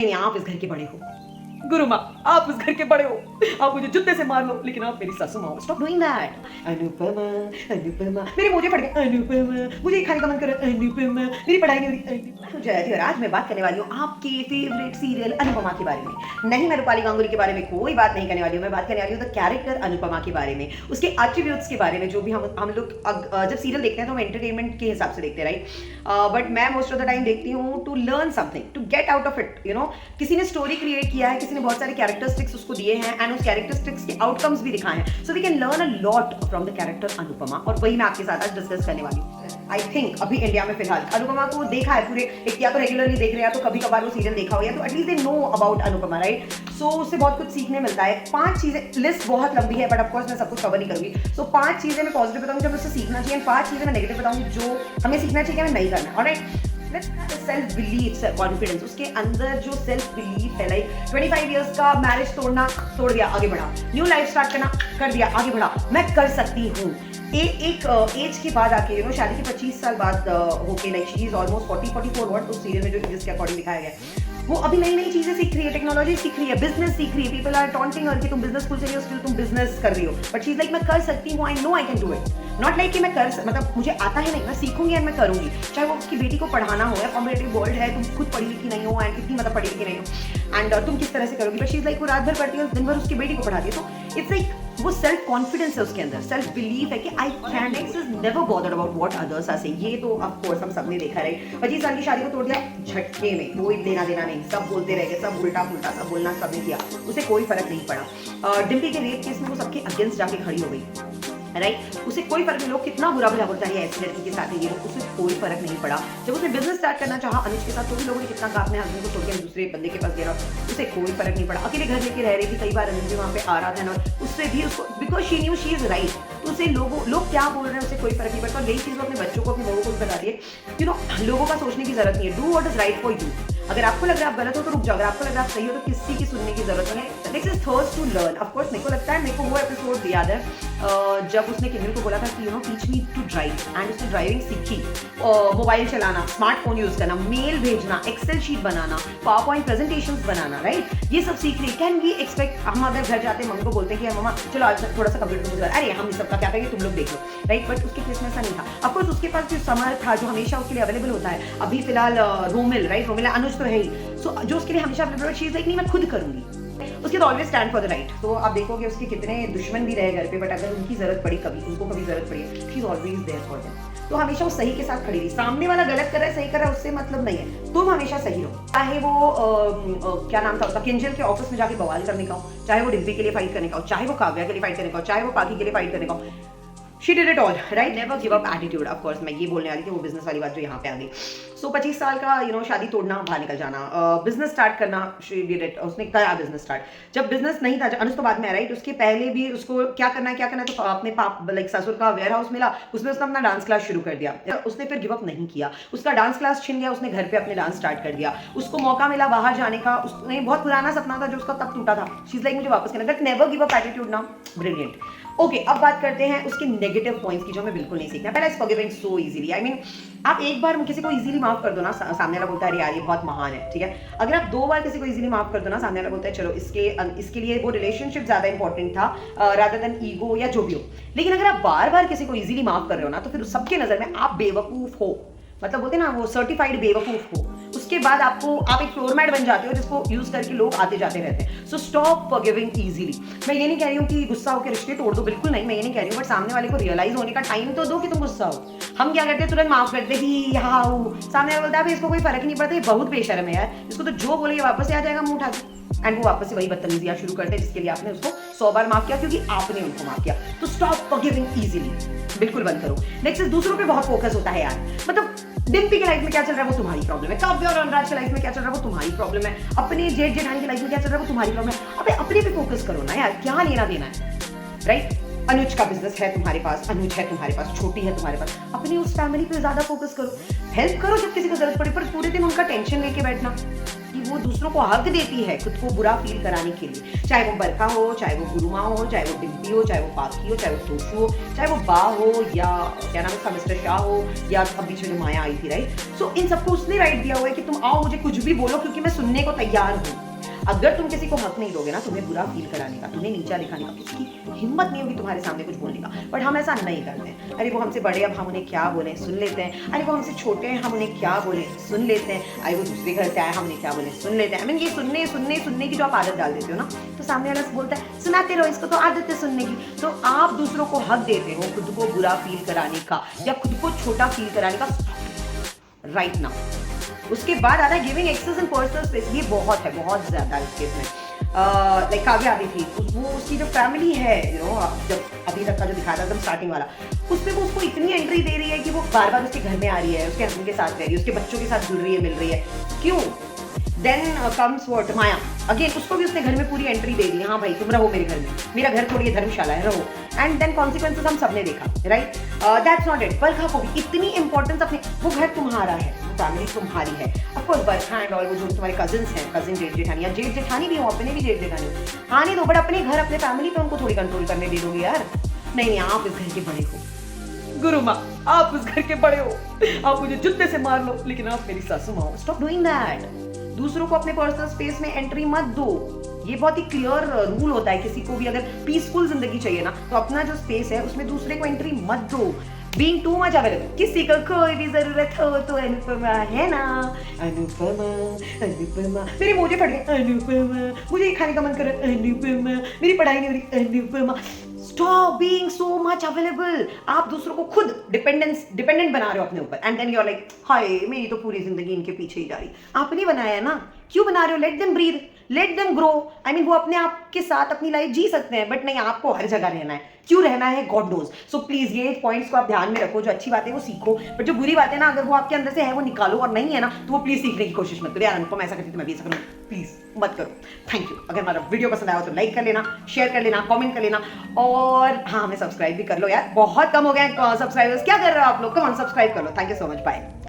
नहीं, आप इस घर के बड़े हो गुरु माँ, आप उस घर के बड़े हो, आप मुझे जूते से मार लो, लेकिन आप मेरी सासू माँ हो। Stop doing that. Anupama, Anupama, मेरे मोजे फट गए। अनुपमा, मुझे ये खाने का मन कर रहा है। अनुपमा, मेरी पढ़ाई नहीं हो रही। अनुपमा। जय और आज मैं बात करने वाली हूँ आपके फेवरेट सीरियल अनुपमा के बारे में। नहीं, मैं रूपाली गांगुली के बारे में कोई बात नहीं करने वाली हूँ। मैं बात करने वाली हूँ द कैरेक्टर अनुपमा के बारे में, उसके एट्रीब्यूट्स के बारे में, जो भी हम लोग जब सीरियल देखते हैं तो हम एंटरटेनमेंट के हिसाब से देखते हैं, राइट। बट मैं मोस्ट ऑफ द टाइम देखती हूँ to learn something, to get out of it, you know. किसी ने स्टोरी क्रिएट किया है, किसी ने बहुत सारे कैरेक्टरिस्टिक्स उसको दिए हैं एंड उस कैरेक्टरिस्टिक्स के आउटकम्स भी दिखाए हैं, so we can learn a lot from the character Anupama. और वही मैं आपके साथ आज डिस्कस करने वाली हूँ। आई थिंक अभी इंडिया में फिलहाल अनुपमा को देखा है पूरे, एक या तो रेगुलरली देख रहे हैं, तो कभी कभार वो सीरियल देखा हो, या तो at least they know about Anupama, right. So उससे बहुत कुछ सीखने मिलता है। 5 चीजें, लिस्ट बहुत लंबी है बट ऑफकोर्स मैं सब कुछ कवर नहीं करूंगी। सो 5 चीजें मैं पॉजिटिव बताऊंगी जो मुझसे सीखना चाहिए, 5 चीजें मैं नेगेटिव बताऊंगी जो हमें सीखना चाहिए, हमें नहीं करना। ऑलराइट, सेल्फ बिलीफ, कॉन्फिडेंस, उसके अंदर जो सेल्फ बिलीफ है, लाइक 25 इयर्स का मैरिज तोड़ दिया, आगे बढ़ा। न्यू लाइफ स्टार्ट करना, कर दिया, आगे बढ़ा। मैं कर सकती हूँ। एक एज के बाद आके, यू नो, शादी के 25 साल बाद होके, like she is almost 40-44 what उस सीरियल में जो जिसके अकॉर्डिंग दिखाया गया, वो अभी नई नई चीजें सीख रही है, टेक्नोलॉजी सीख रही है, बिजनेस सीख रही है। पीपल आर टॉन्टिंग हर कि तुम बिजनेस स्कूल से रही हो, स्टिल तुम बिजनेस कर रही हो, बट शी इज लाइक मैं कर सकती हूँ, I know I can do it. Not like कि मैं मतलब मुझे आता है नहीं, मैं सीखूंगी एंड मैं करूंगी। चाहे वो उसकी बेटी को पढ़ाना हो, या कॉम्पिटेटिव वर्ल्ड है, तुम खुद पढ़ी लिखी नहीं हो एंड कितनी मतलब पढ़ी लिखी नहीं हो, एंड तुम किस तरह से करोगी। बट शी इज लाइक वो रात भर पढ़ती है, दिन भर उसकी बेटी को पढ़ाती है। तो इट्स लाइक वो सेल्फ कॉन्फिडेंस है उसके अंदर, सेल्फ बिलीफ है कि I can, is never bothered about what others are saying. ये तो ऑफ कोर्स हम सबने देखा है। 25 साल की शादी को तोड़ दिया झटके में, कोई लेना देना नहीं, सब बोलते रह गए, सब उल्टा पुल्टा सब बोलना सबने किया, उसे कोई फर्क नहीं पड़ा। डिम्पी के रेप केस में वो सबके अगेंस्ट जाके खड़ी हो गई, राइट। उसे कोई फर्क नहीं, लोग कितना बुरा भला बोलता है ऐसी लड़की के साथ है ये, उसे कोई फर्क नहीं पड़ा। जब उसने बिजनेस स्टार्ट करना चाहा अनुज के साथ, तो भी लोगों ने कितना कहा अपने हस्बैंड को छोड़ के दूसरे बंदे के पास गया, उसे कोई फर्क नहीं पड़ा। अकेले घर लेके रह रही थी, कई बार अनुज भी वहाँ पे आ रहा था, और उससे भी उसको, because she knew she is right, तो उसे लोग क्या बोल रहे हैं उसे कोई फर्क नहीं पड़ता। और यही चीज़ वो अपने बच्चों को, अपने बहू को भी बता दिए, यू नो, लोगों का सोचने की जरूरत नहीं है। Do what is right for you. अगर आपको लग रहा है आप गलत हो तो रुक जाओ, अगर आपको लग रहा है आप सही हो तो किसी की सुनने की जरूरत नहीं है। Next is thirst to learn. Of course मेरे को लगता है, मेरे को वो एपिसोड याद है जब उसने किन्नर को बोला था कि you know teach me to drive, and उसने ड्राइविंग सीखी, मोबाइल चलाना, स्मार्टफोन यूज करना, मेल भेजना, एक्सेल शीट बनाना, पावर पॉइंट प्रेजेंटेशंस बनाना, राइट। ये सब सीख रही। कैन वी एक्सपेक्ट, हम अगर घर जाते हैं मम्मी को बोलते हैं कि मम्मा चलो आज थोड़ा सा कंप्यूटर मुझे, अरे हम सबका क्या करेंगे, तुम लोग देख लो, राइट। बट उसके केस में ऐसा नहीं था। ऑफ कोर्स उसके पास जो समय था, जो हमेशा उसके लिए अवेलेबल होता है, अभी फिलहाल रोमिल, राइट, रोमिल अनुज तो है ही, सो जो उसके लिए हमेशा अवेलेबल, शी इज लाइक नहीं मैं खुद करूंगी, उसके तो always stand for the right. तो आप देखोगे उसके कितने दुश्मन भी रहे घर पे, बट अगर उनकी जरूरत पड़ी, कभी उनको कभी जरूरत पड़ी, she is always there for them. तो हमेशा वो सही के साथ खड़ी रही। सामने वाला गलत कर रहा है, सही कर रहा है, उससे मतलब नहीं है, तुम हमेशा सही रहो। चाहे वो क्या नाम था उसका, किंजल के ऑफिस में जाके बवाल करने का हो, चाहे वो डिम्पी के लिए फाइट करने का हो, चाहे वो काव्या के लिए फाइट करने का हो, चाहे वो पाकी के लिए फाइट करने का हो, she did it all, right. Never give up attitude. Of course मैं ये बोलने वाली थी, वो बिजनेस वाली बात जो यहाँ पे आ गई। सो 25 साल का, यू नो, शादी तोड़ना, बाहर निकल जाना, बिजनेस स्टार्ट करना, शी डिड इट। उसने करा बिजनेस स्टार्ट। जब बिजनेस नहीं था, अनुज तो बाद में, राइट, उसके पहले भी उसको क्या करना है, तो अपने लाइक ससुर का वेयर हाउस मिला, उसमें उसने अपना डांस क्लास शुरू कर दिया। उसने फिर गिव अप नहीं किया, उसका डांस क्लास छिन गया, उसने घर पे अपने डांस स्टार्ट कर दिया। उसको मौका मिला बाहर जाने का, उसने बहुत पुराना सपना था जो उसका तब टूटा था, शी इज लाइक मुझे वापस करना, but never give up attitude ना, ब्रिलियंट। ओके, अब बात करते हैं उसके नेगेटिव पॉइंट्स की, जो हमें बिल्कुल नहीं सीखना। पहला is forgiving so easily. I mean, आप एक बार किसी को इजीली माफ कर दो ना, सामने वाला बोलता है अरे यार ये बहुत महान है, ठीक है। अगर आप 2 बार किसी को इजीली माफ कर दो ना, सामने वाला बोलता है चलो इसके लिए वो रिलेशनशिप ज्यादा इंपॉर्टेंट था रादर देन ईगो या जो भी हो। लेकिन अगर आप बार बार किसी को इजीली माफ कर रहे हो ना, तो फिर सबके नजर में आप बेवकूफ हो, मतलब बोलते हैं ना वो सर्टिफाइड बेवकूफ हो। उसके बाद आप एक फ्लोर मैट बन जाते हो जिसको यूज करके लोग आते जाते रहते हैं। So stop forgiving easily. मैं ये नहीं कह रही हूँ कि गुस्सा होकर रिश्ते तोड़ दो, बिल्कुल नहीं, मैं ये नहीं कह रही हूँ, बट सामने वाले को रियलाइज होने का टाइम तो दो कि तुम गुस्सा हो। हम क्या करते हैं, तुरंत माफ करते ही हाँ, सामने वाला बोलता है इसको कोई फर्क नहीं पड़ता, ये बहुत बेशर्म है यार, इसको तो जो बोले वापस से आ जाएगा मुंह उठा के, एंड वो वापस से वही बदतमीजियां शुरू करते हैं जिसके लिए आपने उसको 100 बार माफ किया, क्योंकि आपने उनको माफ किया। तो स्टॉप फॉरगिविंग इजीली, बिल्कुल बंद करो। नेक्स्ट दूसरों पे बहुत फोकस होता है यार, मतलब डिम्पी के लाइफ में क्या चल रहा है वो तुम्हारी प्रॉब्लम है, काव्या और अनुराग के लाइफ में क्या चल रहा है वो तुम्हारी प्रॉब्लम है, अपने जेठानी की लाइफ में क्या चल रहा है वो तुम्हारी प्रॉब्लम है। अबे अपने पे फोकस करो ना यार, क्या लेना देना है, राइट। अनुज का बिजनेस है तुम्हारे पास, अनुज है तुम्हारे पास, छोटी है तुम्हारे पास, अपनी उस फैमिली पे ज्यादा फोकस करो, हेल्प करो जब किसी को जरूरत पड़े, पर पूरे दिन उनका टेंशन लेके बैठना कि वो दूसरों को हक देती है खुद को बुरा फील कराने के लिए, चाहे वो बरखा हो, चाहे वो गुरुमा हो, चाहे वो डिम्पी हो, चाहे वो पाकी हो, चाहे वो तोशु हो, चाहे वो बा हो, या क्या नाम है मिस्टर शाह हो, या अब बीच में जो माया आई थी, राइट। सो इन सबको उसने राइट दिया हुआ है कि तुम आओ, मुझे कुछ भी बोलो क्योंकि मैं सुनने को तैयार हूँ। अगर तुम किसी को हक नहीं दोगे ना, तुम्हें बुरा फील कराने का, तुम्हें नीचा दिखाने का, किसी की हिम्मत नहीं होगी तुम्हारे सामने कुछ बोलने का। बट हम ऐसा नहीं करते हैं। अरे वो हमसे बड़े, अब हम उन्हें क्या बोले, सुन लेते हैं। अरे वो हमसे छोटे हैं, हम उन्हें क्या बोले, सुन लेते हैं। अरे वो दूसरे घर से आए, हम उन्हें क्या बोले, सुन लेते हैं। आई मीन ये सुनने सुनने सुनने की जो आप आदत डाल देते हो ना, तो सामने वाला बोलता है सुनाते रहो, इसको तो आदत है सुनने की। तो आप दूसरों को हक देते हो खुद को बुरा फील कराने का या खुद को छोटा फील कराने का, राइट नाउ। उसके बाद आता है गिविंग एक्सेस इन पर्सनल स्पेस। ये बहुत है, बहुत ज्यादा इस केस में। लाइक काव्या आती थी, वो उसकी जो फैमिली है, यू नो, जब अभी तक का जो दिखाया था एकदम स्टार्टिंग वाला, उसमें वो उसको इतनी एंट्री दे रही है कि वो बार बार उसके घर में आ रही है, उसके हस्बैंड के साथ रह रही है, उसके बच्चों के साथ जुड़ रही है, मिल रही है। क्यों? Then comes what, Maya. Again उसको भी उसने घर में पूरी एंट्री दे दी, हाँ भाई तुम रहो मेरे घर में, मेरा घर थोड़ी धर्मशाला है, रहो। एंड देन कॉन्सिक्वेंसेस हम सबने देखा, right. That's not it. Barkha को भी इतनी इंपॉर्टेंस अपने, वो घर तुम्हारा है, फैमिली तुम्हारी है। ऑफकोर्स बरखा एंड ऑल वो जो तुम्हारे कजिन्स हैं, कजिन जेठ जेठानी या जेठ जेठानी भी हो, अपने भी जेठ जेठानी आने दो, बट अपने घर अपने फैमिली पे उनको थोड़ी कंट्रोल करने दे दोगे यार। नहीं, आप इस घर के बड़े हो गुरु माँ, आप उस घर के बड़े हो, आप मुझे जूते से मार लो लेकिन आप मेरी सासू माँ हो। Stop doing that. दूसरों को अपने पर्सनल स्पेस में एंट्री मत दो। ये बहुत ही क्लियर रूल होता है, किसी को भी अगर पीसफुल जिंदगी चाहिए ना, तो अपना जो स्पेस है उसमें दूसरे को एंट्री मत दो। बीइंग टू मच अवेलेबल, किसी को कोई भी जरूरत हो तो अनुपमा है ना, अनुपमा अनुपमा, मेरे मोजे फट गए, अनुपमा, मुझे ये खाने का मन कर रहा है, अनुपमा, मेरी पढ़ाई नहीं हो रही, Anupama. Stop being so much available. आप दूसरों को खुद डिपेंडेंट बना रहे हो अपने ऊपर, and then you are like hi मेरी तो पूरी जिंदगी इनके पीछे ही जा रही। आपने बनाया है ना, क्यों बना रहे हो? Let them breathe, let them grow. I mean वो अपने आप के साथ अपनी लाइफ जी सकते हैं, बट नहीं, आपको हर जगह रहना है। क्यों रहना है, गॉड नोज। सो प्लीज ये पॉइंट्स को आप ध्यान में रखो। जो अच्छी बात है वो सीखो, बट जो बुरी बात है ना, अगर वो आपके अंदर से है वो निकालो, और नहीं है ना तो वो प्लीज सीखने की कोशिश मत करो। यार अनुपम ऐसा करती तो मैं भी ऐसा करूँ, प्लीज मत करो। Thank you. अगर हमारा वीडियो पसंद आया हो तो लाइक कर लेना, शेयर कर लेना, कमेंट कर लेना, और हाँ हमें सब्सक्राइब भी कर लो यार, बहुत कम हो गए सब्सक्राइबर्स। क्या कर रहे हो आप लोग? कम ऑन सब्सक्राइब कर लो। Thank you so much, bye.